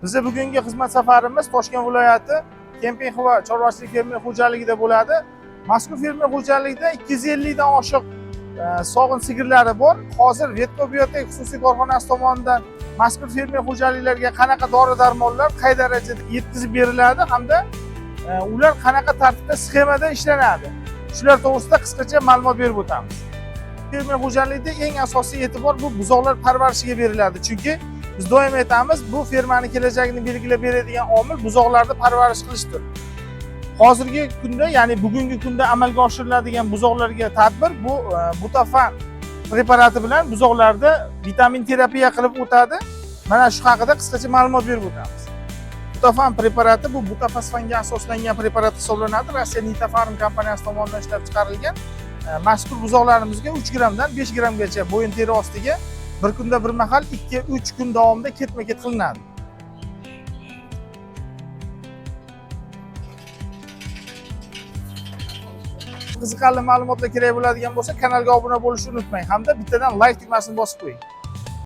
Bizning bugungi xizmat safarimiz Toshkent viloyati Kempinxiva chorvachilik fermer xo'jaligida bo'ladi. Mazkur fermer xo'jaligida 250 dan oshiq sog'in sigirlari bor. Hozir Vetkobiyotek xususiy korxonasi tomonidan mazkur fermer xo'jaliklarga qanaqa dori-darmonlar qay darajada yetkazib beriladi hamda ular qanaqa tartibda sxemada ishlanadi. Shular to'g'risida qisqacha ma'lumot berib o'tamiz. Fermer xo'jaligida eng asosiy e'tibor bu buzoqlar parvarishiga beriladi. Chunki biz doim aytamiz, bu fermani kelajagini belgilab beradigan omil buzoqlarni parvarish qilishdir. Hozirgi kunda, ya'ni bugungi kunda amalga oshiriladigan buzoqlarga tadbir bu Butafan preparati bilan buzoqlarda vitamin terapiya qilib o'tadi. Mana shu haqida qisqacha ma'lumot berib o'tamiz. Butafan preparati bu butafosfanga asoslangan preparat hisoblanadi. Rossiya Nitafarm kompaniyasi tomonidan ishlab chiqarilgan. Mazkur buzoqlarimizga 3 gramdan 5 gramgacha bo'yin teri ostiga bir kunda bir mahal 2-3 kun davomida ketma-ket qilinadi. Qiziqarli ma'lumotlar kerak bo'ladigan bo'lsa, kanalga obuna bo'lishni unutmang hamda bittadan like tugmasini bosib qo'ying.